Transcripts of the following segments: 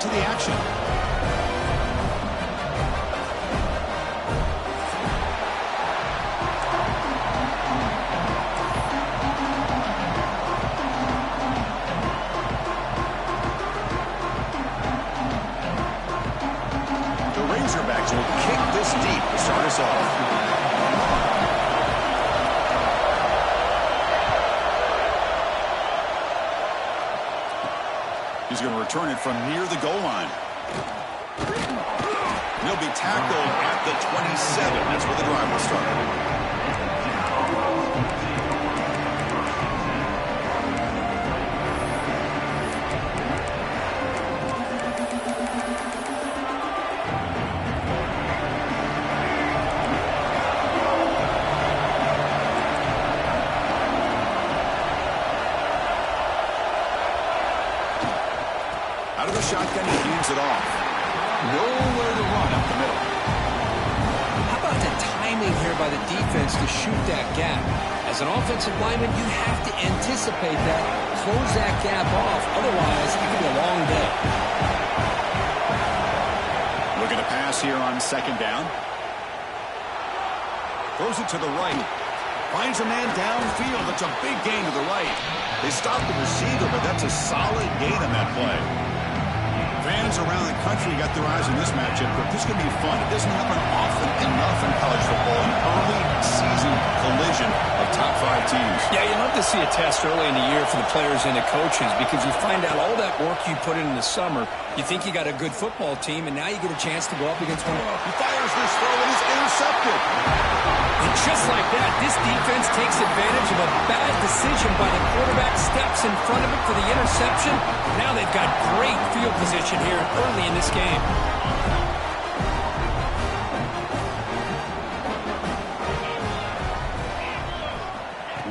to the action. The Razorbacks will kick this deep to start us off. He's going to return it from near the goal line. He'll be tackled at the 27. That's where the drive will start. Out of the shotgun, he hands it off. Nowhere to run up the middle. How about the timing here by the defense to shoot that gap? As an offensive lineman, you have to anticipate that, close that gap off. Otherwise, it could be a long day. Looking to pass here on second down. Throws it to the right. Finds a man downfield. It's a big gain to the right. They stopped the receiver, but that's a solid gain on that play. Fans around the country got their eyes on this matchup, but this is going to be fun. It doesn't happen often enough in college football, an early season collision of top 5 teams. Yeah, you love to see a test early in the year for the players and the coaches because you find out all that work you put in the summer. You think you got a good football team, and now you get a chance to go up against one. He fires this throw, and it's intercepted. And just like that, this defense takes advantage of a bad decision by the quarterback, steps in front of it for the interception. Now they've got great field position here early in this game.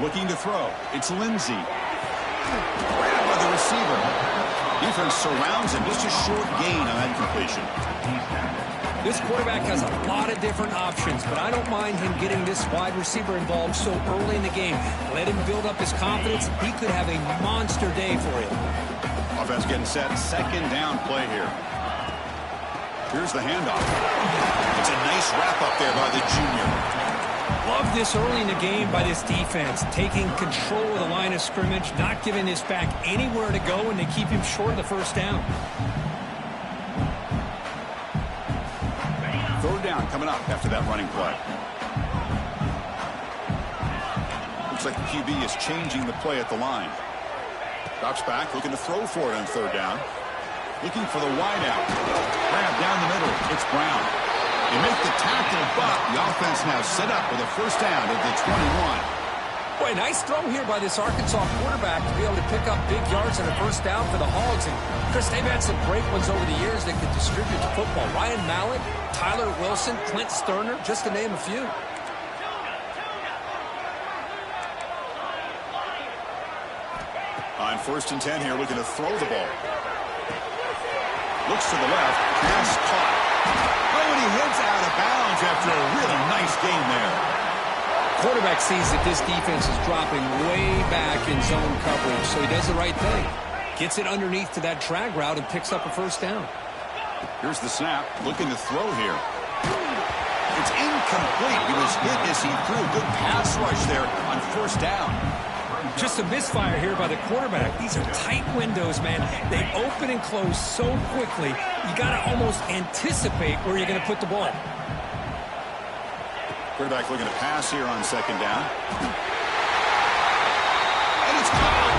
Looking to throw. It's Lindsey. Grabbed by the receiver. Defense surrounds him. Just a short gain on that completion. This quarterback has a lot of different options, but I don't mind him getting this wide receiver involved so early in the game. Let him build up his confidence. He could have a monster day for you. Offense getting set. Second down play here. Here's the handoff. It's a nice wrap up there by the junior. Love this early in the game by this defense, taking control of the line of scrimmage, not giving this back anywhere to go, and they keep him short of the first down. Third down coming up after that running play. Looks like the QB is changing the play at the line. Drops back, looking to throw for it on third down. Looking for the wide out. Grab down the middle. It's Brown. They make the tackle, but the offense now set up with a first down at the 21. Boy, nice throw here by this Arkansas quarterback to be able to pick up big yards and a first down for the Hogs. And, Chris, they've had some great ones over the years that could distribute the football. Ryan Mallett, Tyler Wilson, Clint Sterner, just to name a few. On 1st and 10 here, looking to throw the ball. Looks to the left. Pass caught. Oh, and he heads out of bounds after a really nice game there. Quarterback sees that this defense is dropping way back in zone coverage, so he does the right thing. Gets it underneath to that drag route and picks up a first down. Here's the snap. Looking to throw here. It's incomplete. He was hit as he threw. Good pass rush there on first down. Just a misfire here by the quarterback. These are tight windows, man. They open and close so quickly, you got to almost anticipate where you're going to put the ball. Quarterback looking to pass here on second down. And it's caught.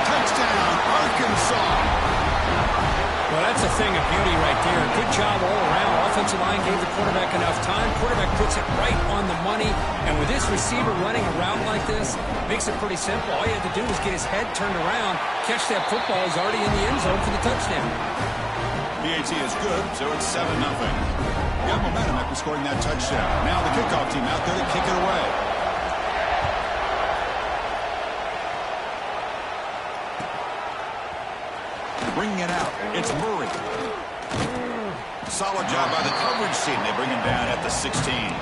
Touchdown, Arkansas. Well, that's a thing of beauty right there. Good job all around. Offensive line gave the quarterback enough time. Quarterback puts it right on the money. And with this receiver running a route like this, makes it pretty simple. All you had to do was get his head turned around, catch that football. He's already in the end zone for the touchdown. PAT is good, so it's 7-0. Got momentum after scoring that touchdown. Now the kickoff team out there to kick it away. Bringing it out. It's Murray. Solid job by the coverage team. They bring him down at the 16.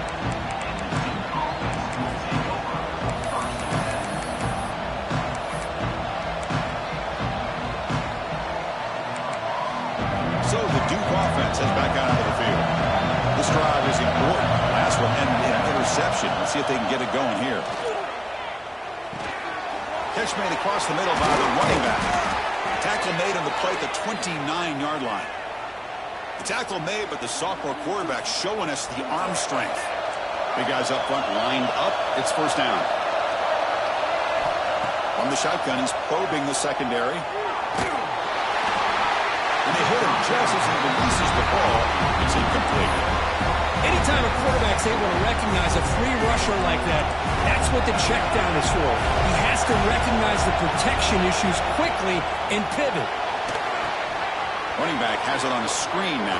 So the Duke offense heads back out onto the field. This drive is important. Last one ended in an interception. Let's see if they can get it going here. Catch made across the middle by the running back. Tackle made on the play at the 29-yard line. The tackle made, but the sophomore quarterback showing us the arm strength. Big guys up front lined up. It's first down. From the shotgun, he's probing the secondary. And they hit him just as he releases the ball. It's incomplete. Anytime a quarterback's able to recognize a free rusher like that, that's what the check down is for. He has to recognize the protection issues quickly and pivot. Running back has it on a screen now.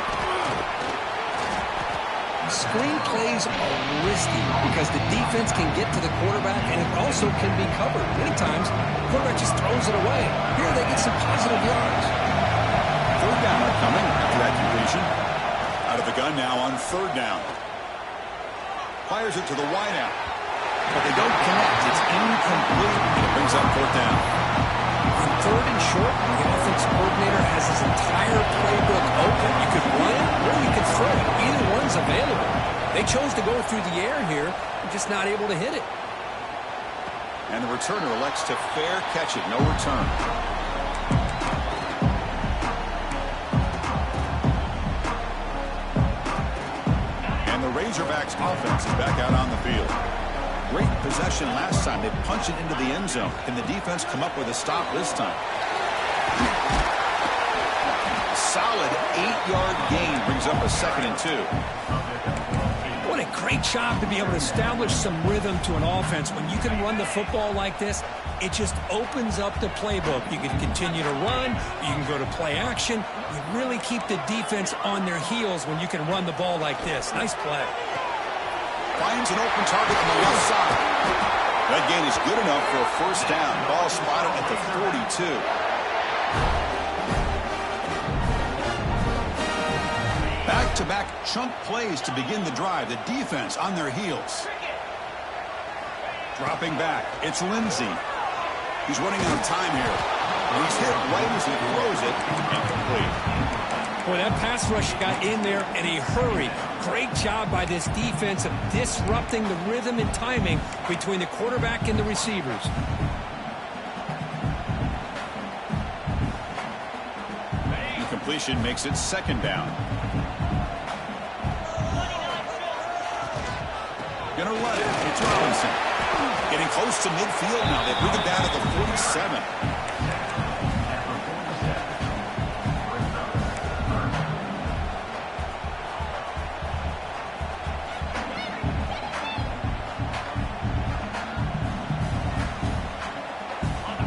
Screen plays are risky because the defense can get to the quarterback and it also can be covered. Many times, the quarterback just throws it away. Here they get some positive yards. Third down coming after that completion. Out of the gun now on third down. Fires it to the wideout. But they don't connect. It's incomplete. And it brings up fourth down. On third and short, the offensive coordinator has his entire playbook open. You could run it or you could throw it. Either one's available. They chose to go through the air here. They're just not able to hit it. And the returner elects to fair catch it. No return. And the Razorbacks offense is back out on the field. Great possession last time. They punch it into the end zone. Can the defense come up with a stop this time? Solid 8-yard gain brings up a 2nd and 2. What a great job to be able to establish some rhythm to an offense. When you can run the football like this, it just opens up the playbook. You can continue to run. You can go to play action. You really keep the defense on their heels when you can run the ball like this. Nice play. Finds an open target on the left side. That gain is good enough for a first down. Ball spotted at the 42. Back-to-back chunk plays to begin the drive. The defense on their heels. Dropping back. It's Lindsey. He's running out of time here. And he's hit right as he throws it. Incomplete. Boy, that pass rush got in there in a hurry. Great job by this defense of disrupting the rhythm and timing between the quarterback and the receivers. Incompletion makes it 2nd down. Gonna let it. It's Robinson. Getting close to midfield now. They bring it down at the 47.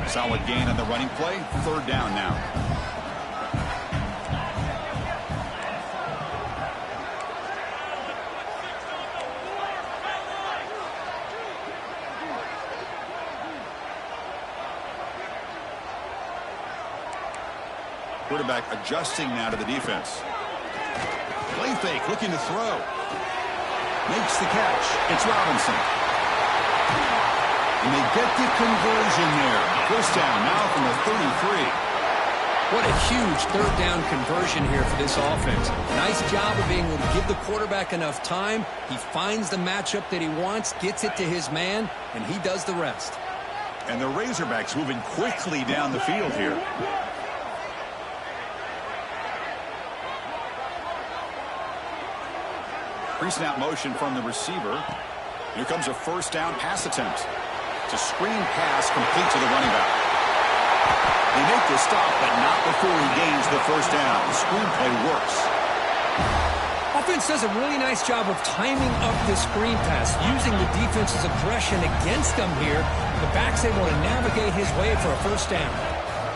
Solid gain on the running play. 3rd down now. Quarterback adjusting now to the defense. Play fake, looking to throw. Makes the catch. It's Robinson. And they get the conversion there. First down now from the 33. What a huge 3rd down conversion here for this offense. Nice job of being able to give the quarterback enough time. He finds the matchup that he wants, gets it to his man, and he does the rest. And the Razorbacks moving quickly down the field here. Pre-snap motion from the receiver. Here comes a first down pass attempt. It's a screen pass complete to the running back. They make the stop, but not before he gains the first down. The screenplay works. Offense does a really nice job of timing up this screen pass, using the defense's aggression against them here. The back's able to navigate his way for a first down.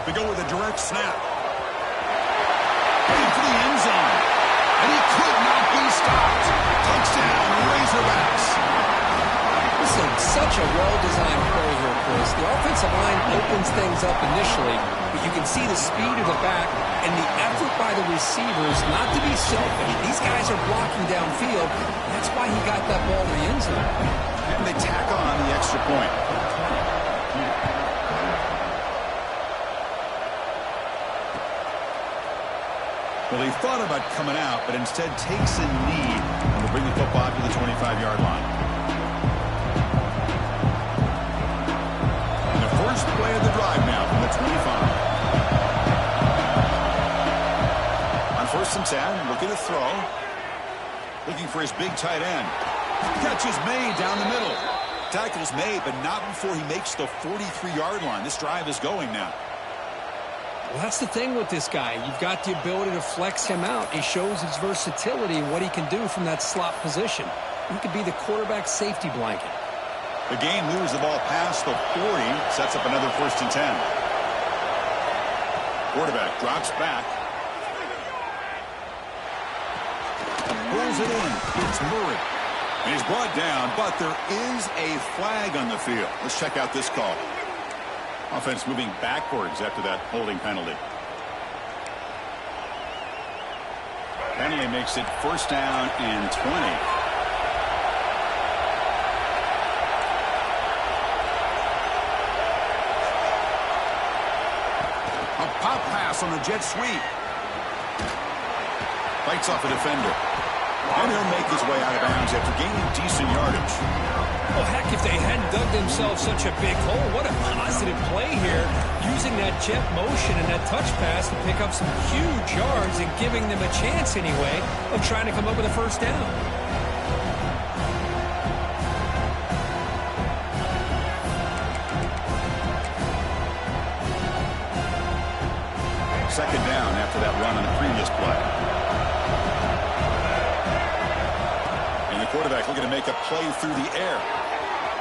They go with a direct snap. Heading for the end zone. And he could not be stopped. Touchdown, Razorbacks. This is such a well-designed play here, Chris. The offensive line opens things up initially, but you can see the speed of the back and the effort by the receivers not to be selfish. These guys are blocking downfield. That's why he got that ball to the end zone. And they tack on the extra point. Well, he thought about coming out, but instead takes a knee and will bring the football to the 25-yard line. And the first play of the drive now from the 25. On 1st and 10, looking to throw. Looking for his big tight end. Catch is made down the middle. Tackle's made, but not before he makes the 43-yard line. This drive is going now. Well, that's the thing with this guy. You've got the ability to flex him out. He shows his versatility and what he can do from that slot position. He could be the quarterback safety blanket. The game moves the ball past the 40, sets up another 1st and 10. Quarterback drops back. Pulls it in. It's Murray. And he's brought down, but there is a flag on the field. Let's check out this call. Offense moving backwards after that holding penalty. Penalty makes it 1st down and 20. A pop pass on the jet sweep. Fights off a defender. And he'll make his way out of bounds after gaining decent yardage. Well, heck, if they hadn't dug themselves such a big hole, what a positive play here, using that jet motion and that touch pass to pick up some huge yards and giving them a chance anyway of trying to come up with a 1st down. Second down after that run on the previous play. And the quarterback looking to make a play through the air.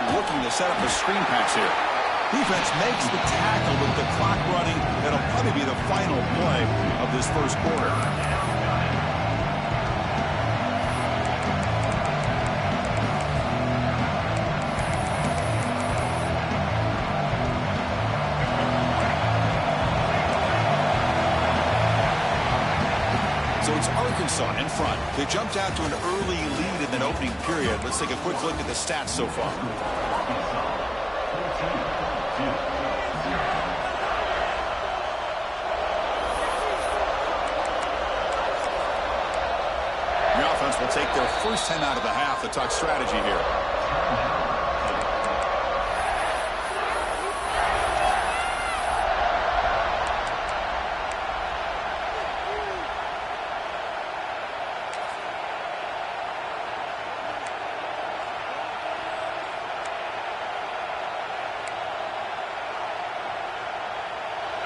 Looking to set up a screen pass here. Defense makes the tackle with the clock running. That'll probably be the final play of this 1st quarter. So it's Arkansas in front. They jumped out to an early lead in that opening period. Let's take a quick look at the stats so far. The offense will take their first 10 out of the half to talk strategy here.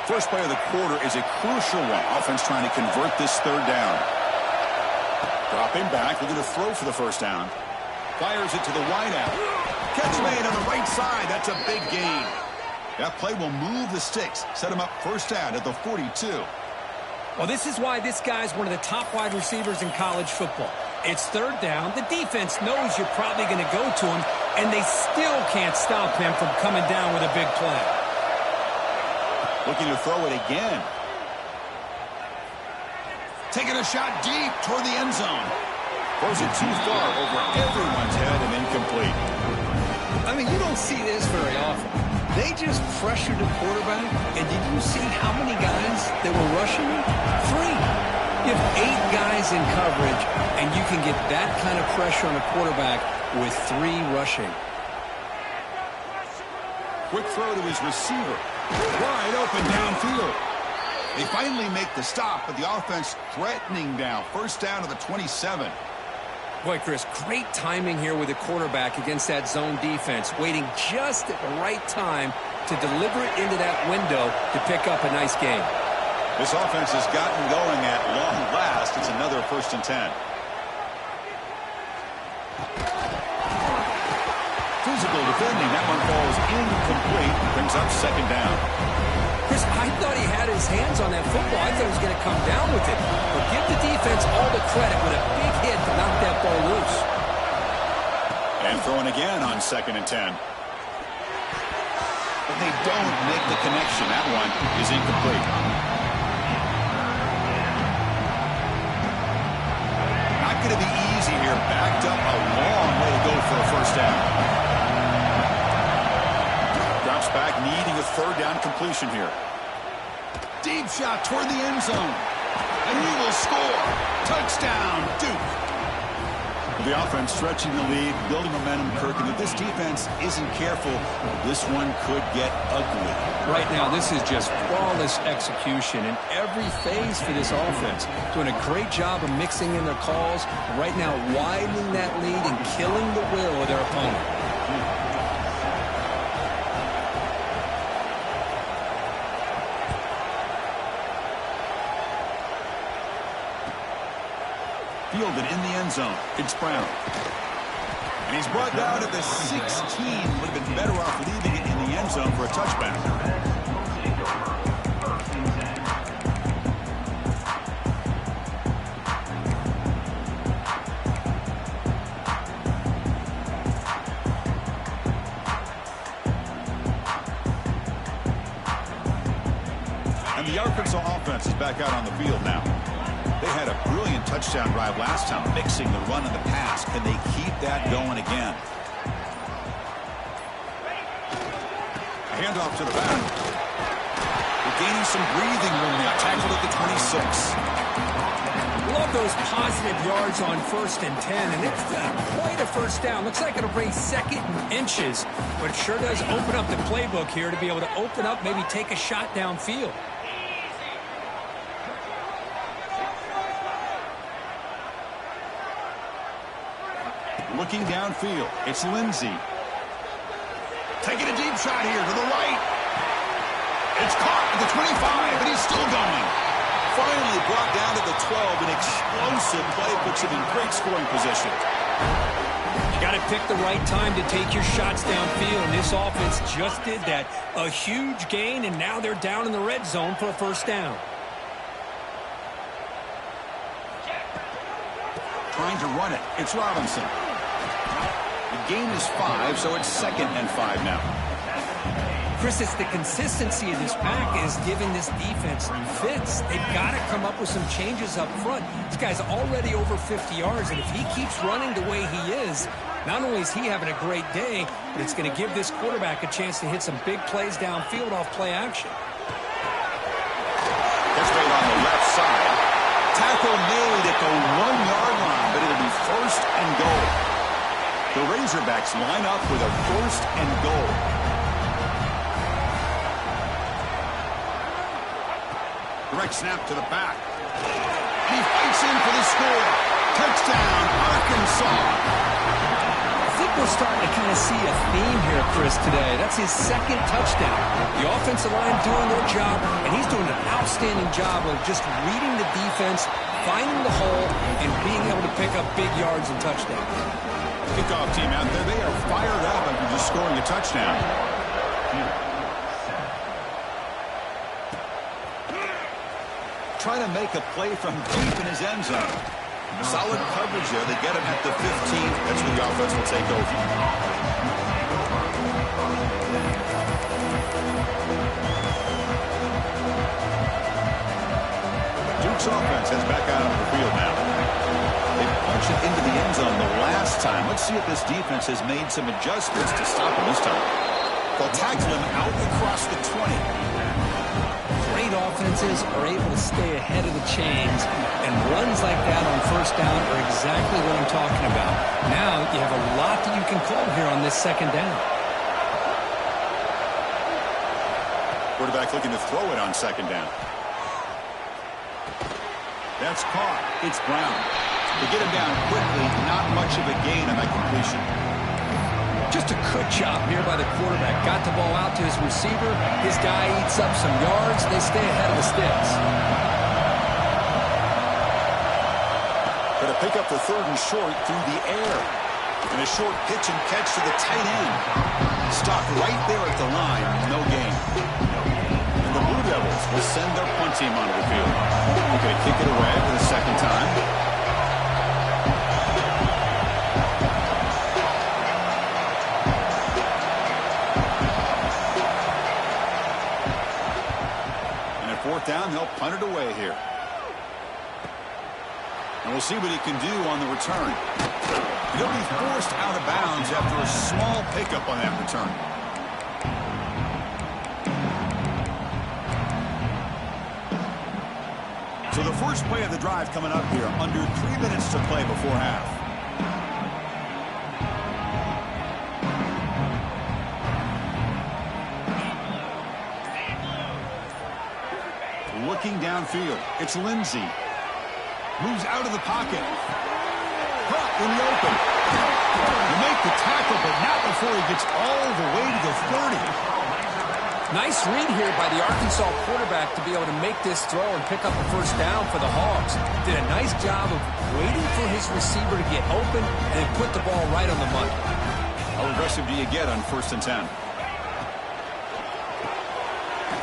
First play of the quarter is a crucial one. Offense trying to convert this 3rd down. Dropping back, looking to throw for the 1st down. Fires it to the wideout. Catch made on the right side. That's a big gain. That play will move the sticks. Set him up 1st down at the 42. Well, this is why this guy's one of the top wide receivers in college football. It's 3rd down. The defense knows you're probably going to go to him, and they still can't stop him from coming down with a big play. Looking to throw it again. Taking a shot deep toward the end zone. Throws it too far over everyone's head and incomplete. I mean, you don't see this very often. They just pressured the quarterback, and did you see how many guys that were rushing? 3. You have 8 guys in coverage, and you can get that kind of pressure on a quarterback with 3 rushing. Quick throw to his receiver. Wide open downfield. They finally make the stop, but the offense threatening now. 1st down to the 27. Boy, Chris, great timing here with the quarterback against that zone defense, waiting just at the right time to deliver it into that window to pick up a nice gain. This offense has gotten going at long last. It's another 1st and 10. Physical defending. That one falls incomplete. Brings up 2nd down. Chris, I thought he had his hands on that football. I thought he was going to come down with it. But give the defense all the credit with a big hit to knock that ball loose. And throwing again on 2nd and 10. But they don't make the connection. That one is incomplete. Not going to be easy here. Backed up a long way to go for a 1st down. Drops back, needing a 3rd down completion here. Deep shot toward the end zone. and he will score. Touchdown, Duke. The offense stretching the lead, building momentum, Kirk, and if this defense isn't careful, this one could get ugly. Right now, this is just flawless execution in every phase for this offense. Doing a great job of mixing in their calls. Right now, widening that lead and killing the will of their opponent. Fielded in the end zone. It's Brown. And he's brought down at the 16. Would have been better off leaving it in the end zone for a touchback. And the Arkansas offense is back out on the field now. They had a brilliant touchdown drive last time, mixing the run and the pass. Can they keep that going again? A handoff to the back. They're gaining some breathing room now. Tackled at the 26. Love those positive yards on 1st and 10, and it's quite a first down. Looks like it'll bring 2nd and inches, but it sure does open up the playbook here to be able to open up, maybe take a shot downfield. Looking downfield, it's Lindsey. Taking a deep shot here to the right. It's caught at the 25, and he's still going. Finally brought down to the 12. An explosive play puts him in great scoring position. You got to pick the right time to take your shots downfield, and this offense just did that. A huge gain, and now they're down in the red zone for a first down. Trying to run it. It's Robinson. The gain is 5, so it's 2nd and 5 now. Chris, it's the consistency of this pack is giving this defense fits. They've got to come up with some changes up front. This guy's already over 50 yards, and if he keeps running the way he is, not only is he having a great day, but it's going to give this quarterback a chance to hit some big plays downfield off play action. That's right on the left side. Tackle made at the 1-yard line, but it'll be 1st and goal. The Razorbacks line up with a 1st and goal. Direct snap to the back. He fights in for the score. Touchdown, Arkansas. I think we're starting to kind of see a theme here, Chris, today. That's his 2nd touchdown. The offensive line doing their job, and he's doing an outstanding job of just reading the defense, finding the hole, and being able to pick up big yards and touchdowns. Kickoff team out there, they are fired up after just scoring a touchdown. Trying to make a play from deep in his end zone. Solid coverage there. They get him at the 15. That's where the offense will take over. Duke's offense heads back out on the field now. They punched it into the end zone the last time. Let's see if this defense has made some adjustments to stop him this time. They'll tackle him out across the 20. Great offenses are able to stay ahead of the chains, and runs like that on 1st down are exactly what I'm talking about. Now you have a lot that you can call here on this 2nd down. Quarterback looking to throw it on 2nd down. That's caught. It's Brown. They get him down quickly. Not much of a gain on that completion. Just a good job here by the quarterback. Got the ball out to his receiver. His guy eats up some yards. They stay ahead of the sticks. Going to pick up the 3rd and short through the air. And a short pitch and catch to the tight end. Stopped right there at the line. No gain. And the Blue Devils will send their punt team onto the field. They're going to kick it away for the 2nd time. Down, they'll punt it away here. And we'll see what he can do on the return. He'll be forced out of bounds after a small pickup on that return. So the first play of the drive coming up here, under 3 minutes to play before half. Looking downfield, it's Lindsay. Moves out of the pocket. Caught in the open. You make the tackle, but not before he gets all the way to the 30. Nice read here by the Arkansas quarterback to be able to make this throw and pick up a first down for the Hogs. Did a nice job of waiting for his receiver to get open and then put the ball right on the money. How aggressive do you get on 1st and 10?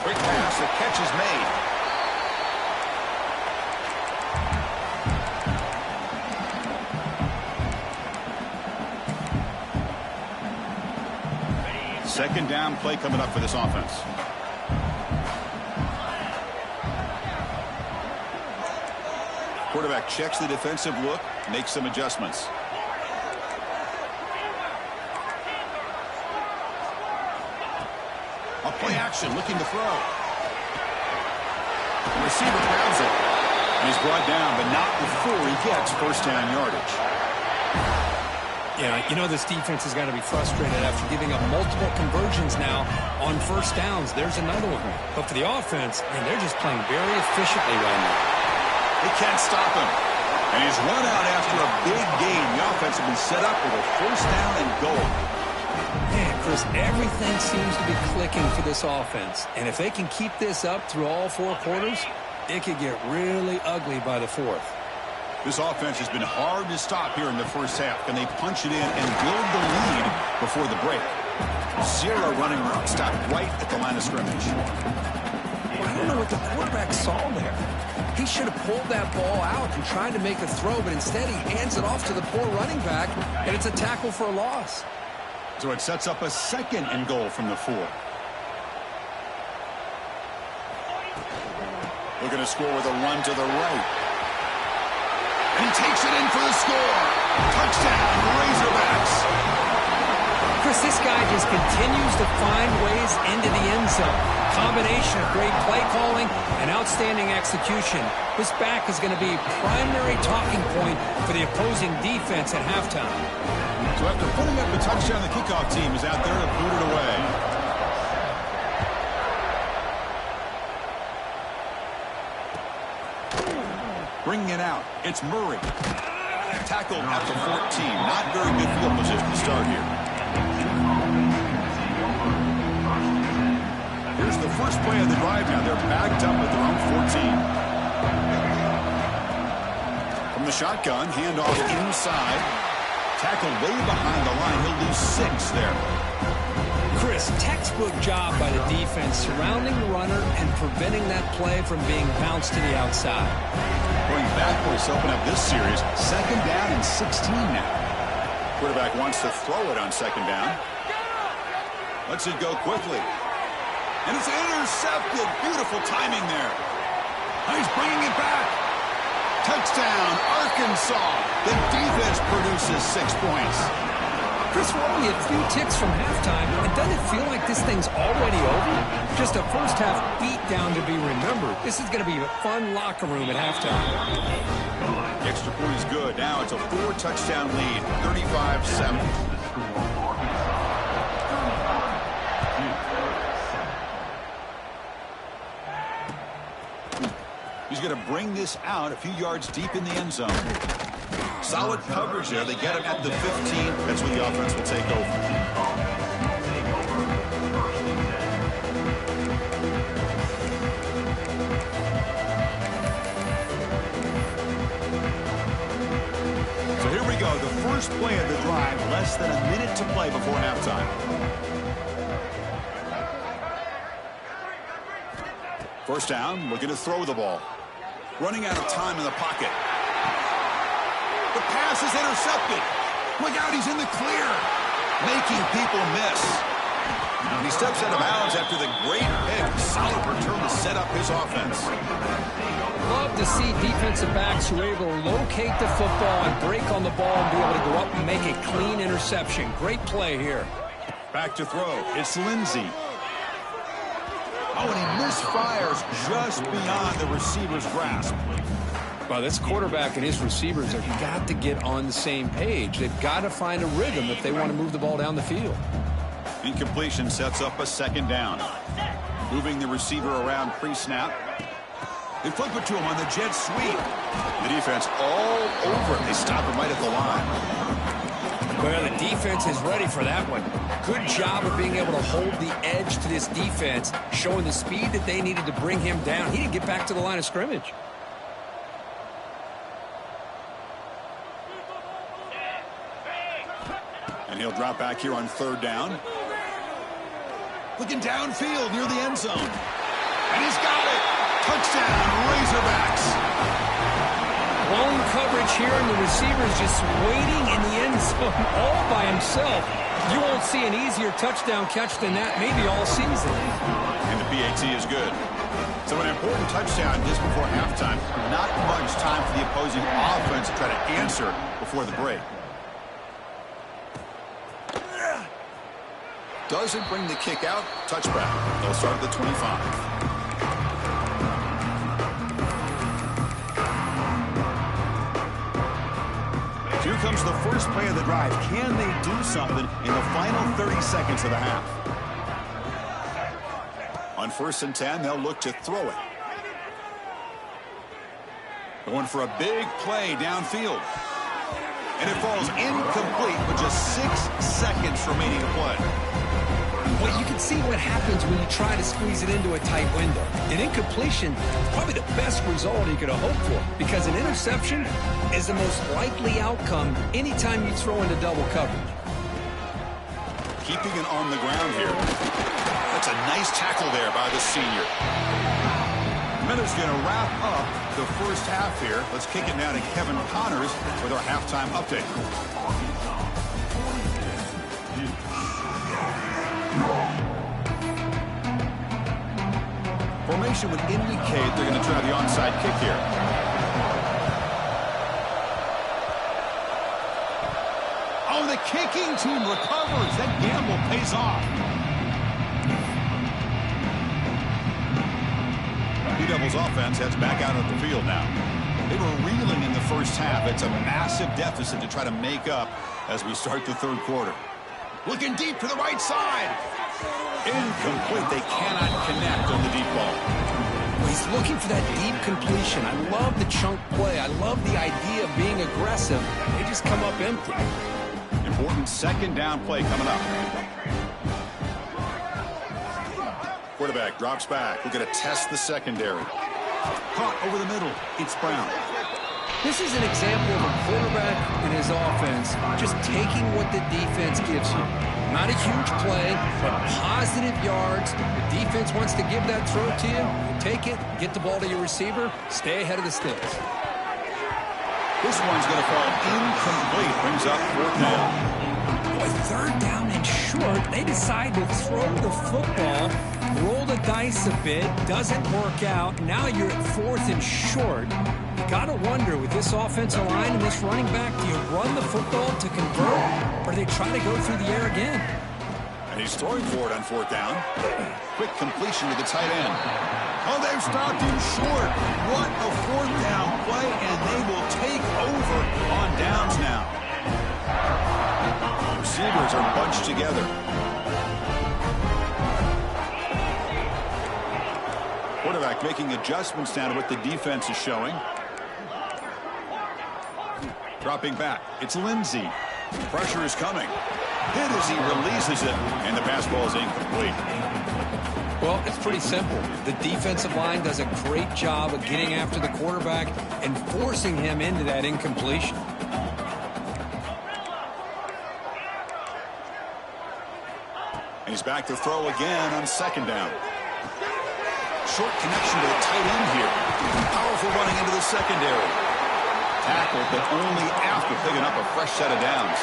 Quick pass, the catch is made. Second down play coming up for this offense. Quarterback checks the defensive look, makes some adjustments. A play action, looking to throw. The receiver grabs it. And he's brought down, but not before he gets first down yardage. Yeah, you know this defense has got to be frustrated after giving up multiple conversions now on first downs. There's another one. But for the offense, man, they're just playing very efficiently right now. They can't stop him. And he's run out after a big gain. The offense will be set up with a first down and goal. Man, Chris, everything seems to be clicking for this offense. And if they can keep this up through all 4 quarters, it could get really ugly by the 4th. This offense has been hard to stop here in the first half. Can they punch it in and build the lead before the break? Zero running route stopped right at the line of scrimmage. I don't know what the quarterback saw there. He should have pulled that ball out and tried to make a throw, but instead he hands it off to the poor running back, and it's a tackle for a loss. So it sets up a 2nd and goal from the 4. Looking to score with a run to the right. And he takes it in for the score. Touchdown, Razorbacks. Chris, this guy just continues to find ways into the end zone. Combination of great play calling and outstanding execution. This back is going to be a primary talking point for the opposing defense at halftime. So after putting up the touchdown, the kickoff team is out there to boot it away. Bringing it out, it's Murray. Tackled at the 14. Not very good field position to start here. Here's the first play of the drive now. They're backed up at their own 14. From the shotgun, handoff inside. Tackled way behind the line. He'll lose 6 there. Chris, textbook job by the defense surrounding the runner and preventing that play from being bounced to the outside. Going backwards to open up this series. 2nd down and 16 now. Quarterback wants to throw it on 2nd down. Lets it go quickly. And it's intercepted. Beautiful timing there. Now he's bringing it back. Touchdown, Arkansas. The defense produces 6 points. Chris, we're only a few ticks from halftime, and doesn't it feel like this thing's already over? Just a first-half beatdown to be remembered. This is going to be a fun locker room at halftime. The extra point is good. Now it's a 4-touchdown lead, 35-7. He's going to bring this out a few yards deep in the end zone. Solid coverage there. They get him at the 15. That's when the offense will take over. So here we go. The first play of the drive. Less than a minute to play before halftime. First down. Looking to throw the ball. Running out of time in the pocket. The pass is intercepted. Look out, he's in the clear. Making people miss. And he steps out of bounds after the great pick. Solid return to set up his offense. Love to see defensive backs who are able to locate the football and break on the ball and be able to go up and make a clean interception. Great play here. Back to throw. It's Lindsay. Oh, and he misfires just beyond the receiver's grasp. Well, this quarterback and his receivers have got to get on the same page. They've got to find a rhythm if they want to move the ball down the field. Incompletion sets up a second down. Moving the receiver around pre-snap. They flip it to him on the jet sweep. The defense all over it. They stop him right at the line. Well, the defense is ready for that one. Good job of being able to hold the edge to this defense, showing the speed that they needed to bring him down. He didn't get back to the line of scrimmage. And he'll drop back here on third down. Looking downfield near the end zone. And he's got it. Touchdown, Razorbacks. Blown coverage here, and the receiver's just waiting in the end zone all by himself. You won't see an easier touchdown catch than that maybe all season. And the PAT is good. So an important touchdown just before halftime. Not much time for the opposing offense to try to answer before the break. Doesn't bring the kick out. Touchback. They'll start at the 25. Here comes the first play of the drive. Can they do something in the final 30 seconds of the half? On 1st and 10, they'll look to throw it. Going for a big play downfield. And it falls incomplete with just 6 seconds remaining to play. Well, you can see what happens when you try to squeeze it into a tight window. An incompletion is probably the best result you could have hoped for, because an interception is the most likely outcome anytime you throw into double coverage. Keeping it on the ground here. That's a nice tackle there by the senior. Miller's going to wrap up the first half here. Let's kick it now to Kevin Connors with our halftime update. Formation would indicate they're going to try the onside kick here. Oh, the kicking team recovers. That gamble pays off. Blue Devils offense heads back out of the field now. They were reeling in the first half. It's a massive deficit to try to make up as we start the third quarter. Looking deep to the right side. Incomplete. They cannot connect on the deep ball. He's looking for that deep completion. I love the chunk play. I love the idea of being aggressive. They just come up empty. Important second down play coming up. Quarterback drops back. We're going to test the secondary. Caught over the middle. It's Brown. This is an example of a quarterback and his offense just taking what the defense gives you. Not a huge play, but positive yards. The defense wants to give that throw to you. Take it, get the ball to your receiver, stay ahead of the sticks. This one's going to fall incomplete. Brings up 4th down. Boy, 3rd down and short. They decide to throw the football, roll the dice a bit, doesn't work out. Now you're at 4th and short. You got to wonder, with this offensive line and this running back, do you run the football to convert, or do they try to go through the air again? And he's throwing for it on 4th down. Quick completion to the tight end. Oh, they've stopped him short. What a 4th down play, and they will take over on downs now. Receivers are bunched together. Quarterback making adjustments now to what the defense is showing. Dropping back. It's Lindsey. Pressure is coming. Hit as he releases it, and the pass ball is incomplete. Well, it's pretty simple. The defensive line does a great job of getting after the quarterback and forcing him into that incompletion. He's back to throw again on 2nd down. Short connection to the tight end here. Powerful running into the secondary. Tackled, but only after picking up a fresh set of downs.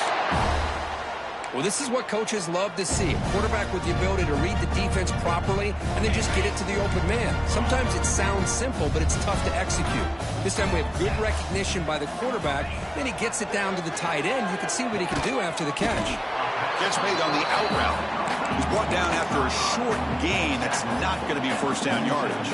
Well, this is what coaches love to see. A quarterback with the ability to read the defense properly and then just get it to the open man. Sometimes it sounds simple, but it's tough to execute. This time we have good recognition by the quarterback. Then he gets it down to the tight end. You can see what he can do after the catch. Gets made on the out route. He's brought down after a short gain. That's not going to be first down yardage.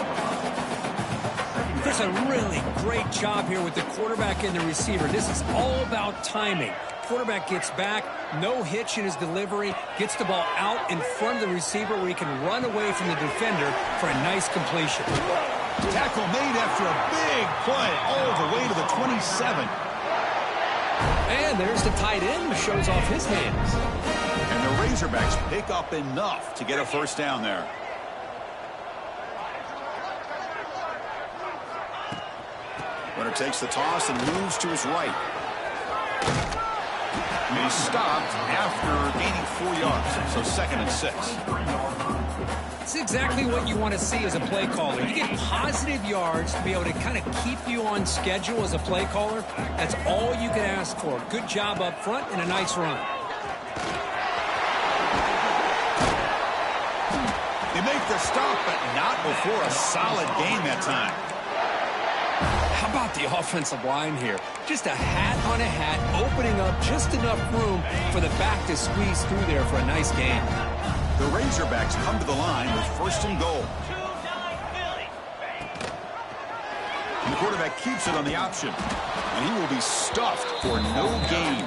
There's a really great job here with the quarterback and the receiver. This is all about timing. Quarterback gets back, no hitch in his delivery, gets the ball out in front of the receiver where he can run away from the defender for a nice completion. Tackle made after a big play all the way to the 27. And there's the tight end who shows off his hands. And the Razorbacks pick up enough to get a first down there. Runner takes the toss and moves to his right. And he's stopped after gaining 4 yards, so 2nd and 6. It's exactly what you want to see as a play caller. You get positive yards to be able to kind of keep you on schedule as a play caller. That's all you can ask for. Good job up front and a nice run. They make the stop, but not before a solid gain that time. How about the offensive line here? Just a hat on a hat, opening up just enough room for the back to squeeze through there for a nice gain. The Razorbacks come to the line with 1st and goal. And the quarterback keeps it on the option. And he will be stuffed for no gain.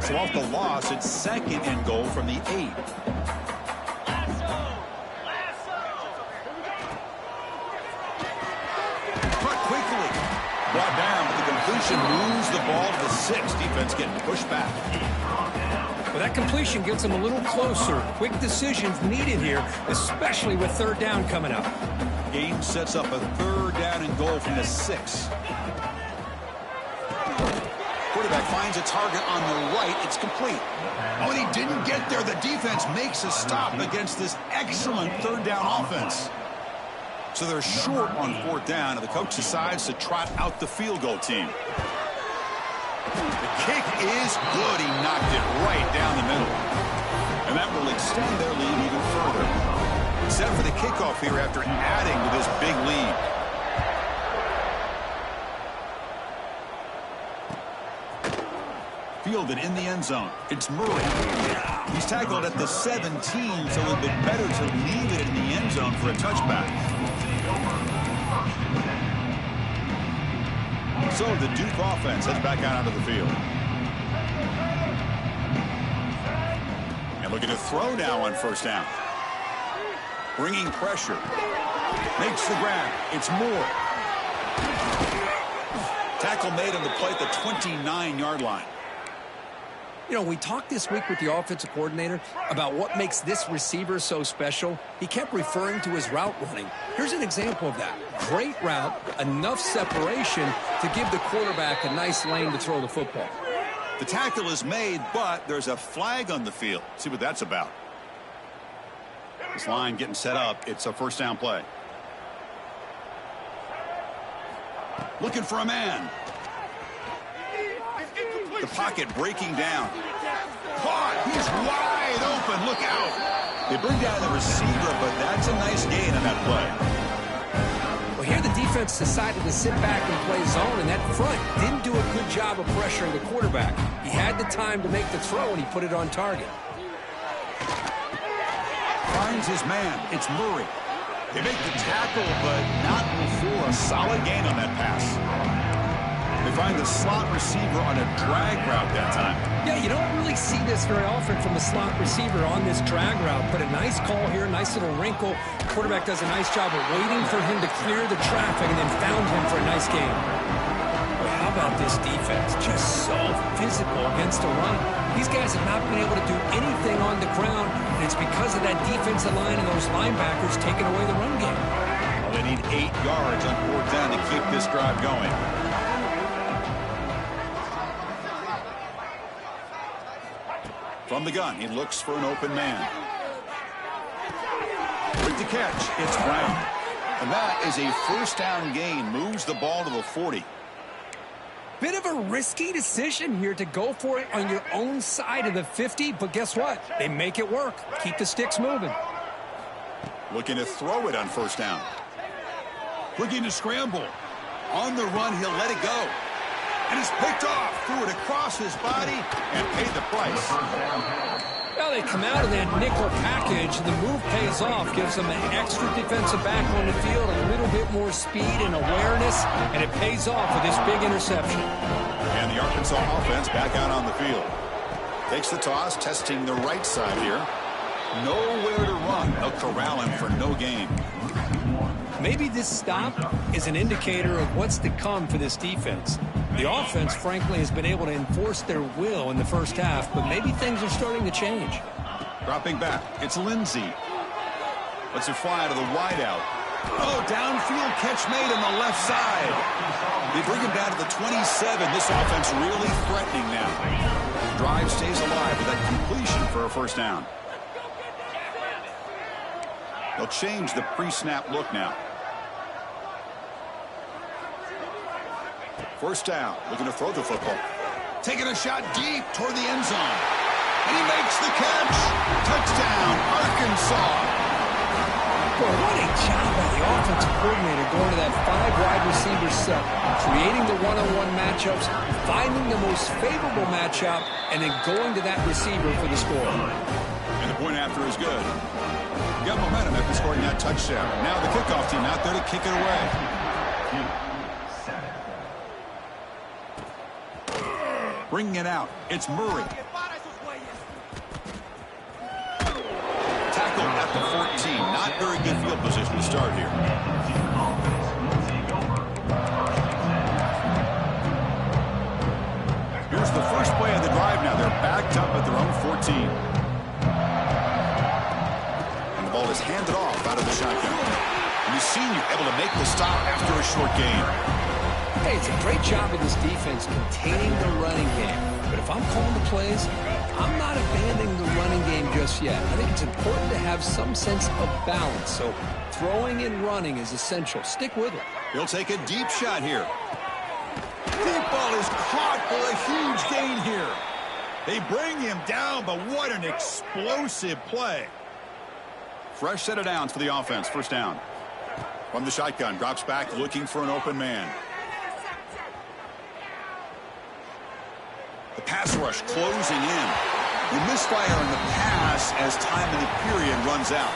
So off the loss, it's 2nd and goal from the 8. Brought down, but the completion moves the ball to the 6. Defense getting pushed back. Well, that completion gets them a little closer. Quick decisions needed here, especially with 3rd down coming up. Game sets up a 3rd down and goal from the 6. Quarterback finds a target on the right. It's complete. Oh, and he didn't get there. The defense makes a stop against this excellent 3rd down offense. So they're short on 4th down, and the coach decides to trot out the field goal team. The kick is good. He knocked it right down the middle. And that will extend their lead even further. Set for the kickoff here after adding to this big lead. Fielded in the end zone. It's Murray. He's tackled at the 17, so it would be better to leave it in the end zone for a touchback. So the Duke offense heads back out onto the field. And looking to throw now on 1st down. Bringing pressure. Makes the grab. It's Moore. Tackle made on the play at the 29-yard line. You know, we talked this week with the offensive coordinator about what makes this receiver so special. He kept referring to his route running. Here's an example of that. Great route, enough separation to give the quarterback a nice lane to throw the football. The tackle is made, but there's a flag on the field. See what that's about. This line getting set up. It's a 1st down play. Looking for a man. The pocket breaking down. Caught. He's wide open. Look out. They bring down the receiver, but that's a nice gain on that play. Well, here the defense decided to sit back and play zone, and that front didn't do a good job of pressuring the quarterback. He had the time to make the throw, and he put it on target. Finds his man. It's Murray. They make the tackle, but not before a solid gain on that pass. They find the slot receiver on a drag route that time. Yeah, you don't really see this very often from a slot receiver on this drag route, but a nice call here, nice little wrinkle. Quarterback does a nice job of waiting for him to clear the traffic and then found him for a nice gain. Well, how about this defense? Just so physical against the run. These guys have not been able to do anything on the ground, and it's because of that defensive line and those linebackers taking away the run game. Well, they need 8 yards on 4th down to keep this drive going. From the gun, he looks for an open man. With the catch, it's Brown. And that is a 1st down gain. Moves the ball to the 40. Bit of a risky decision here to go for it on your own side of the 50, but guess what? They make it work. Keep the sticks moving. Looking to throw it on 1st down. Looking to scramble. On the run, he'll let it go. And it's picked off. Threw it across his body and paid the price. Well, they come out of that nickel package. The move pays off, gives them an extra defensive back on the field, a little bit more speed and awareness, and it pays off with this big interception. And the Arkansas offense back out on the field. Takes the toss, testing the right side here. Nowhere to run. They'll corral him for no gain. Maybe this stop is an indicator of what's to come for this defense. The offense, frankly, has been able to enforce their will in the first half, but maybe things are starting to change. Dropping back, it's Lindsey. Lets it fly to the wideout. Oh, downfield catch made on the left side. They bring him down to the 27. This offense really threatening now. Drive stays alive with that completion for a first down. They'll change the pre-snap look now. First down, looking to throw the football. Taking a shot deep toward the end zone. And he makes the catch. Touchdown, Arkansas. Boy, what a job by the offensive coordinator going to that 5 wide receiver set, creating the one-on-one matchups, finding the most favorable matchup, and then going to that receiver for the score. And the point after is good. Got momentum after scoring that touchdown. Now the kickoff team out there to kick it away. Bringing it out, it's Murray. Tackle at the 14. Not very good field position to start here. Here's the first play of the drive now. They're backed up at their own 14. And the ball is handed off out of the shotgun. And you've seen you able to make the stop after a short gain. Hey, it's a great job of this defense containing the running game. But if I'm calling the plays, I'm not abandoning the running game just yet. I think it's important to have some sense of balance. So throwing and running is essential. Stick with it. He'll take a deep shot here. Deep ball is caught for a huge gain here. They bring him down, but what an explosive play. Fresh set of downs for the offense. First down. From the shotgun, drops back looking for an open man. The pass rush closing in. The misfire in the pass as time in the period runs out.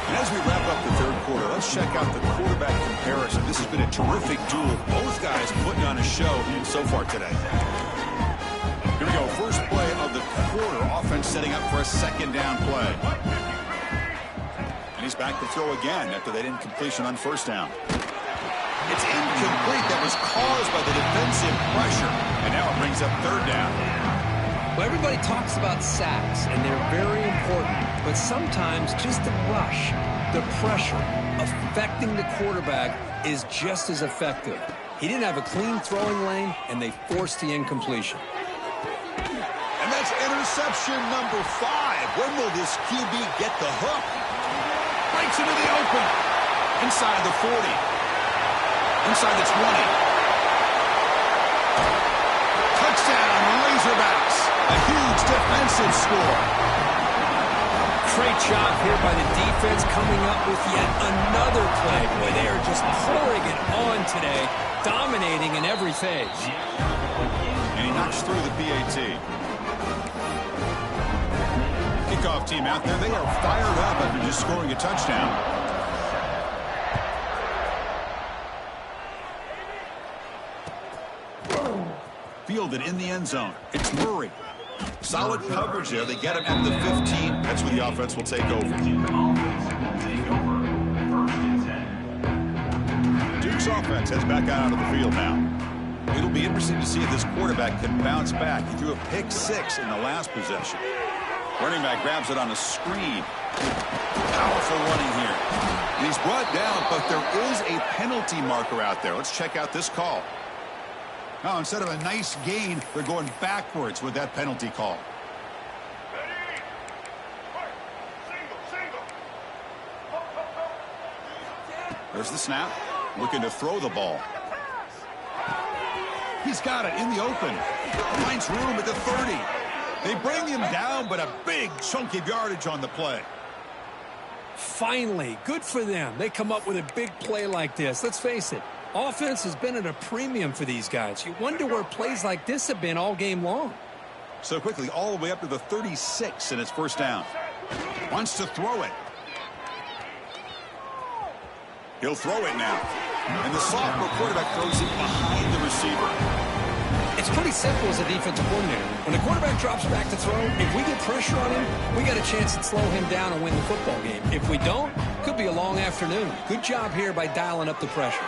And as we wrap up the third quarter, let's check out the quarterback comparison. This has been a terrific duel. Both guys putting on a show so far today. Here we go. First play of the quarter. Offense setting up for a second down play. And he's back to throw again after that incompletion on first down. It's incomplete. That was caused by the defensive pressure. And now it brings up third down. Well, everybody talks about sacks, and they're very important. But sometimes just the rush, the pressure, affecting the quarterback is just as effective. He didn't have a clean throwing lane, and they forced the incompletion. And that's interception number 5. When will this QB get the hook? Breaks into the open. Inside the 40. Inside the 20. Touchdown, Razorbacks. A huge defensive score. Great job here by the defense coming up with yet another play. Boy, they are just pouring it on today, dominating in every phase. And he knocks through the PAT. Kickoff team out there, they are fired up after just scoring a touchdown. Fielded in the end zone. It's Murray. Solid coverage there. They get him at the 15. That's where the offense will take over. Duke's offense heads back out of the field now. It'll be interesting to see if this quarterback can bounce back. He threw a pick 6 in the last possession. Running back grabs it on a screen. Powerful running here. And he's brought down, but there is a penalty marker out there. Let's check out this call. Now, instead of a nice gain, they're going backwards with that penalty call. There's the snap. Looking to throw the ball. He's got it in the open. Finds room at the 30. They bring him down, but a big chunk of yardage on the play. Finally, good for them. They come up with a big play like this. Let's face it, Offense has been at a premium for these guys. You wonder where plays like this have been all game long. So quickly, all the way up to the 36, and it's first down. Wants to throw it. He'll throw it now. And the sophomore quarterback throws it behind the receiver. It's pretty simple as a defensive coordinator. When the quarterback drops back to throw, if we get pressure on him, we got a chance to slow him down and win the football game. If we don't, could be a long afternoon. Good job here by dialing up the pressure.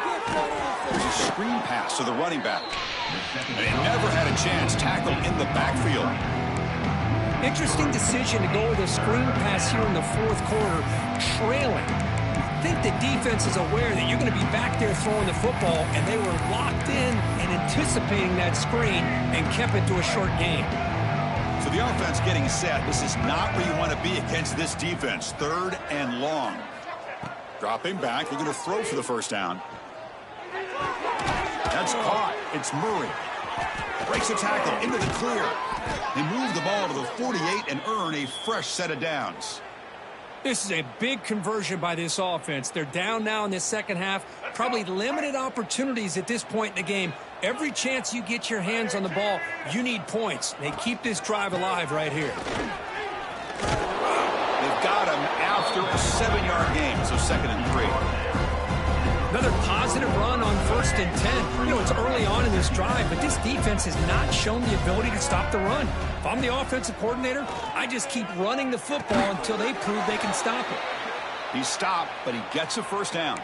There's a screen pass to the running back. And he never had a chance. Tackle in the backfield. Interesting decision to go with a screen pass here in the fourth quarter, trailing. I think the defense is aware that you're going to be back there throwing the football, and they were locked in and anticipating that screen and kept it to a short gain. So the offense getting set. This is not where you want to be against this defense. Third and long. Dropping back. They're going to throw for the first down. That's caught. It's Murray. Breaks a tackle into the clear. They move the ball to the 48 and earn a fresh set of downs. This is a big conversion by this offense. They're down now in the second half. Probably limited opportunities at this point in the game. Every chance you get your hands on the ball, you need points. They keep this drive alive right here. They've got him after a 7-yard gain, so 2nd and 3. Another positive run on 1st and 10. You know, it's early on in this drive, but this defense has not shown the ability to stop the run. If I'm the offensive coordinator, I just keep running the football until they prove they can stop it. He stopped, but he gets a first down.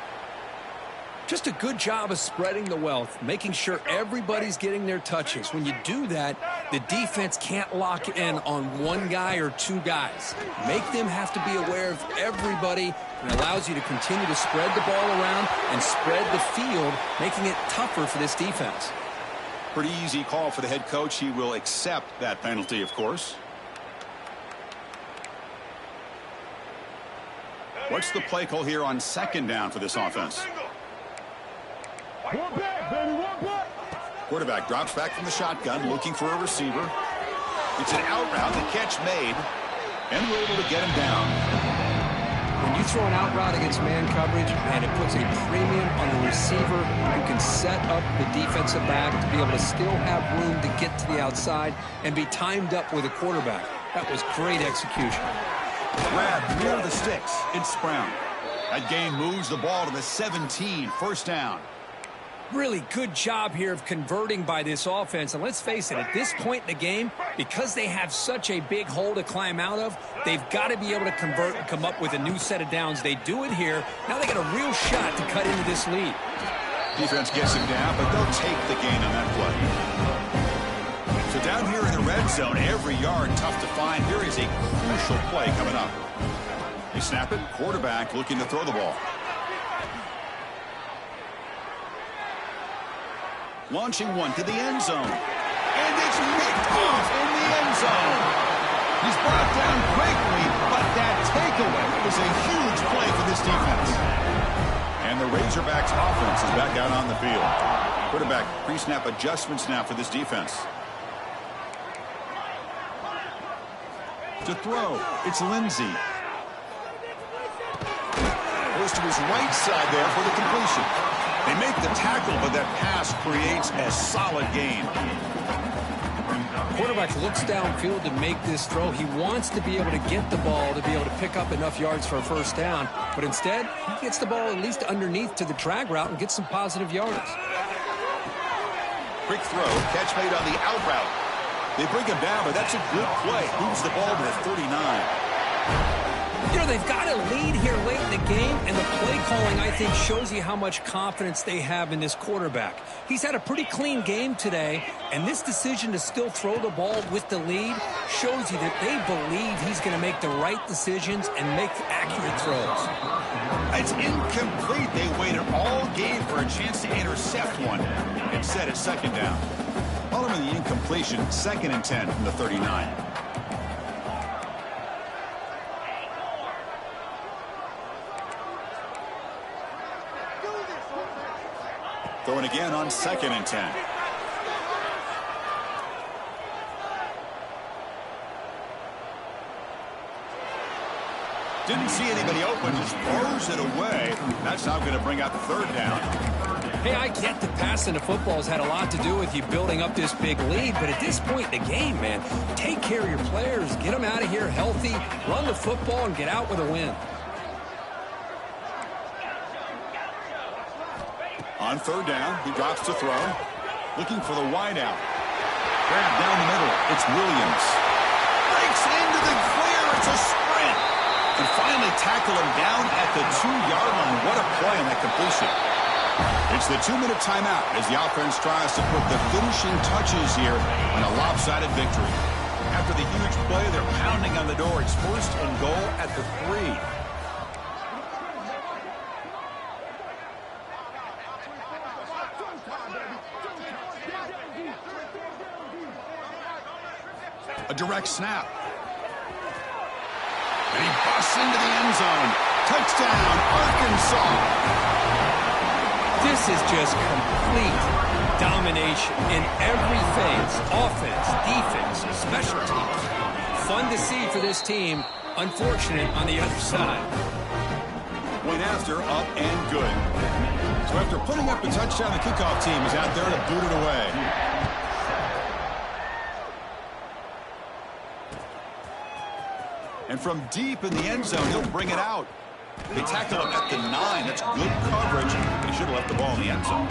Just a good job of spreading the wealth, making sure everybody's getting their touches. When you do that, the defense can't lock in on one guy or two guys. Make them have to be aware of everybody, and allows you to continue to spread the ball around and spread the field, making it tougher for this defense. Pretty easy call for the head coach. He will accept that penalty, of course. What's the play call here on 2nd down for this offense? One back, baby, one back. Quarterback drops back from the shotgun, looking for a receiver. It's an out route, the catch made, and we're able to get him down. When you throw an out route against man coverage, and it puts a premium on the receiver who can set up the defensive back to be able to still have room to get to the outside and be timed up with a quarterback. That was great execution. Grab near the sticks. It's Brown. That gain moves the ball to the 17, first down. Really good job here of converting by this offense. And let's face it, at this point in the game, because they have such a big hole to climb out of, they've got to be able to convert and come up with a new set of downs. They do it here. Now they got a real shot to cut into this lead. Defense gets him down, but they'll take the gain on that play. So down here in the red zone, every yard tough to find. Here is a crucial play coming up. They snap it. Quarterback looking to throw the ball. Launching one to the end zone. And it's picked off in the end zone. He's brought down quickly, but that takeaway was a huge play for this defense. And the Razorbacks offense is back out on the field. Quarterback pre-snap adjustments now for this defense. To throw, it's Lindsey. Goes to his right side there for the completion. They make the tackle, but that pass creates a solid gain. Quarterback looks downfield to make this throw. He wants to be able to get the ball to be able to pick up enough yards for a first down. But instead, he gets the ball at least underneath to the drag route and gets some positive yards. Quick throw, catch made on the out route. They bring him down, but that's a good play. Moves the ball to the 39. You know, they've got a lead here late in the game, and the play calling, I think, shows you how much confidence they have in this quarterback. He's had a pretty clean game today, and this decision to still throw the ball with the lead shows you that they believe he's going to make the right decisions and make accurate throws. It's incomplete. They waited all game for a chance to intercept one. Instead, it's 2nd down. Following the incompletion, 2nd and 10 from the 39. Throwing again on 2nd and 10. Didn't see anybody open, just throws it away. That's now going to bring out the 3rd down. Hey, I get that passing the football has had a lot to do with you building up this big lead, but at this point in the game, man, take care of your players, get them out of here healthy, run the football, and get out with a win. On third down, he drops to throw, looking for the wideout. Grab down the middle, it's Williams. Breaks into the clear, it's a sprint. And finally tackle him down at the 2-yard line. What a play on that completion. It's the 2-minute timeout as the offense tries to put the finishing touches here on a lopsided victory. After the huge play, they're pounding on the door. It's 1st and goal at the 3. A direct snap. And he busts into the end zone. Touchdown, Arkansas. This is just complete domination in every phase. Offense, defense, special teams. Fun to see for this team. Unfortunate on the other side. Went after, up and good. So after putting up a touchdown, the kickoff team is out there to boot it away. And from deep in the end zone, he'll bring it out. They tackle him at the 9. That's good coverage. He should have left the ball in the end zone.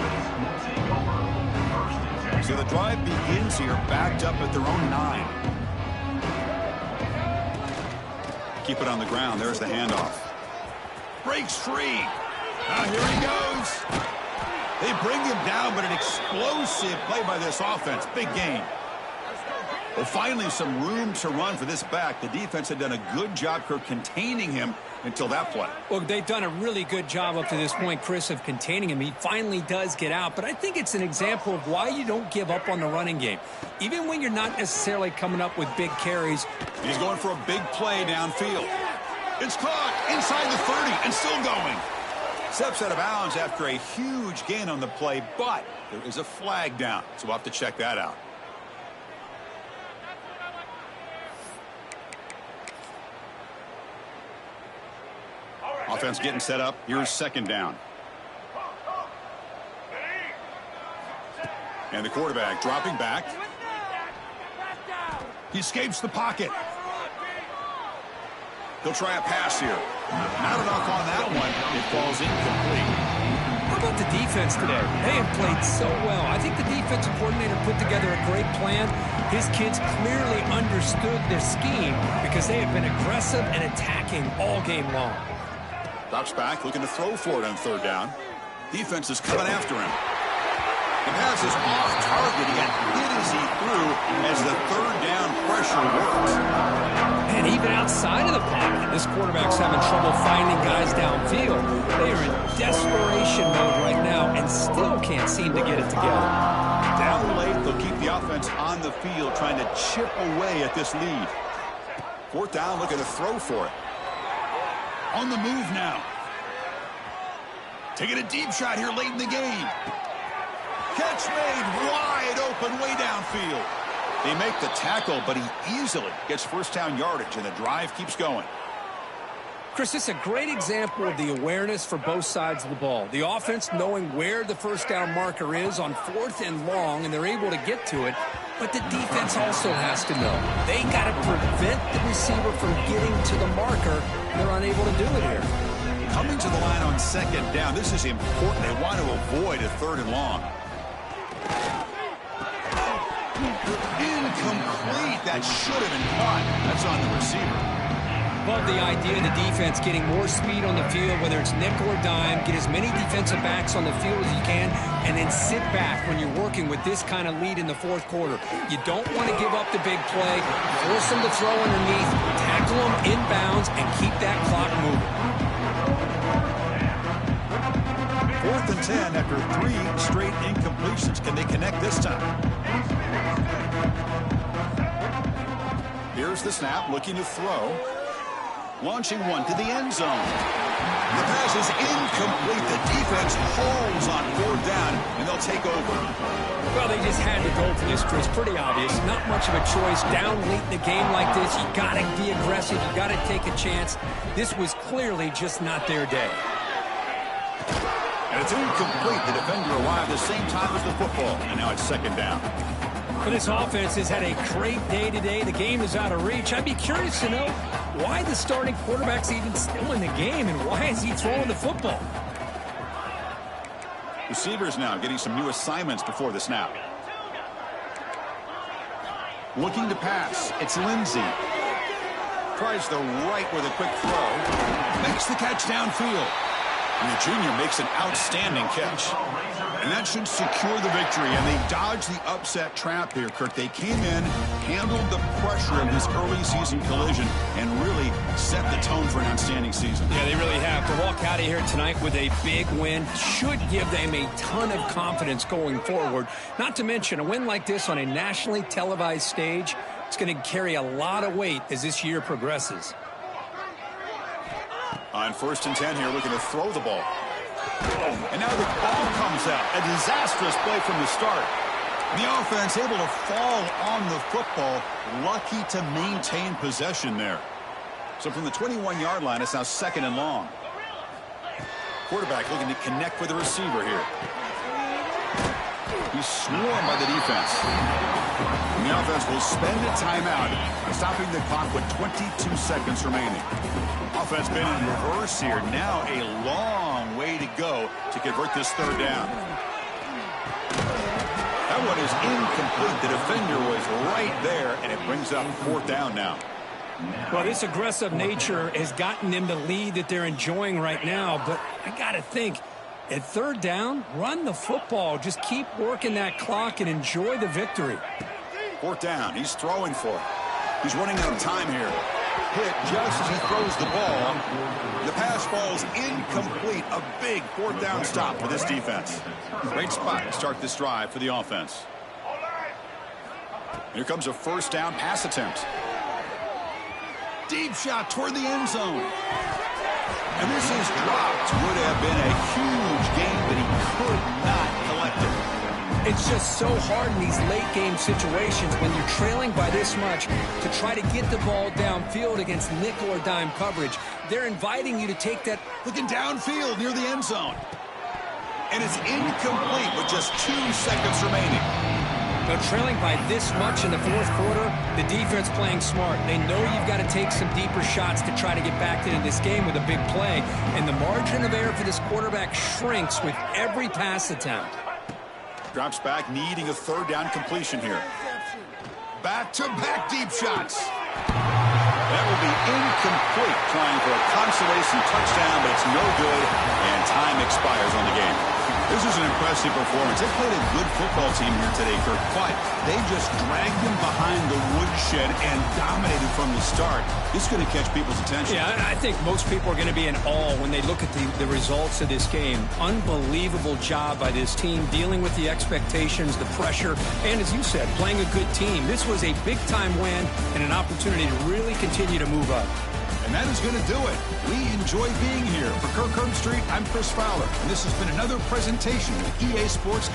So the drive begins here, backed up at their own 9. Keep it on the ground. There's the handoff. Breaks free. Here he goes. They bring him down, but an explosive play by this offense. Big gain. Well, finally some room to run for this back. The defense had done a good job containing him until that play. Well, they've done a really good job up to this point, Chris, of containing him. He finally does get out, but I think it's an example of why you don't give up on the running game. Even when you're not necessarily coming up with big carries. He's going for a big play downfield. It's caught inside the 30 and still going. Steps out of bounds after a huge gain on the play, but there is a flag down, so we'll have to check that out. Offense getting set up. Here's 2nd down. And the quarterback dropping back. He escapes the pocket. He'll try a pass here. Not enough on that one. It falls incomplete. How about the defense today? They have played so well. I think the defensive coordinator put together a great plan. His kids clearly understood their scheme because they have been aggressive and attacking all game long. Drops back, looking to throw for it on 3rd down. Defense is coming after him. The pass is off target. He got hit as he threw as the 3rd down pressure works. And even outside of the pocket, this quarterback's having trouble finding guys downfield. They are in desperation mode right now and still can't seem to get it together. Down late, they'll keep the offense on the field, trying to chip away at this lead. 4th down, looking to throw for it. On the move now. Taking a deep shot here late in the game. Catch made wide open way downfield. They make the tackle, but he easily gets 1st down yardage, and the drive keeps going. Chris, this is a great example of the awareness for both sides of the ball. The offense knowing where the 1st down marker is on 4th and long, and they're able to get to it. But the defense also has to know. They got to prevent the receiver from getting to the marker. They're unable to do it here. Coming to the line on 2nd down, this is important. They want to avoid a 3rd and long. Incomplete. That should have been caught. That's on the receiver. Love the idea of the defense getting more speed on the field, whether it's nickel or dime, get as many defensive backs on the field as you can, and then sit back when you're working with this kind of lead in the 4th quarter. You don't want to give up the big play, force them to throw underneath, tackle them inbounds, and keep that clock moving. 4th and 10 after 3 straight incompletions. Can they connect this time? Here's the snap, looking to throw. Launching one to the end zone. The pass is incomplete. The defense holds on 4th down, and they'll take over. Well, they just had to go for this, Chris. Pretty obvious. Not much of a choice. Down late in the game like this, you got to be aggressive. You got to take a chance. This was clearly just not their day. And it's incomplete. The defender arrived the same time as the football. And now it's second down. Well, this offense has had a great day today. The game is out of reach. I'd be curious to know why the starting quarterback's even still in the game and why is he throwing the football? Receivers now getting some new assignments before the snap. Looking to pass. It's Lindsey. Tries the right with a quick throw. Makes the catch downfield. And the junior makes an outstanding catch. And that should secure the victory. And they dodged the upset trap here, Kirk. They came in, handled the pressure of this early season collision, and really set the tone for an outstanding season. Yeah, they really have. To walk out of here tonight with a big win should give them a ton of confidence going forward. Not to mention, a win like this on a nationally televised stage, it's going to carry a lot of weight as this year progresses. On 1st and 10 here, looking to throw the ball. And now the ball comes out. A disastrous play from the start. The offense able to fall on the football. Lucky to maintain possession there. So from the 21-yard line, it's now 2nd and long. Quarterback looking to connect with the receiver here. He's swarmed by the defense. And the offense will spend a timeout, stopping the clock with 22 seconds remaining. Offense been in reverse here. Now a long way to go to convert this 3rd down. That one is incomplete. The defender was right there, and it brings up 4th down now. Well, this aggressive nature has gotten them the lead that they're enjoying right now, but I got to think, at 3rd down, run the football. Just keep working that clock and enjoy the victory. 4th down. He's throwing for it. He's running out of time here. Hit just as he throws the ball. The pass falls incomplete. A big 4th down stop for this defense. Great spot to start this drive for the offense. Here comes a 1st down pass attempt. Deep shot toward the end zone. And this is dropped. Would have been a huge gain, but he could not collect it. It's just so hard in these late-game situations when you're trailing by this much to try to get the ball downfield against nickel or dime coverage. They're inviting you to take that. Looking downfield near the end zone. And it's incomplete with just 2 seconds remaining. But trailing by this much in the 4th quarter, the defense playing smart. They know you've got to take some deeper shots to try to get back into this game with a big play. And the margin of error for this quarterback shrinks with every pass attempt. Drops back, needing a 3rd down completion here. Back-to-back deep shots. That will be incomplete, trying for a consolation touchdown, but it's no good, and time expires on the game. This is an impressive performance. They played a good football team here today, Kirk, but they just dragged them behind the woodshed and dominated from the start. This is going to catch people's attention. Yeah, I think most people are going to be in awe when they look at the results of this game. Unbelievable job by this team, dealing with the expectations, the pressure, and as you said, playing a good team. This was a big-time win and an opportunity to really continue to move up. And that is going to do it. We enjoy being here. For Kirk Herbstreit, I'm Chris Fowler. And this has been another presentation of EA Sports.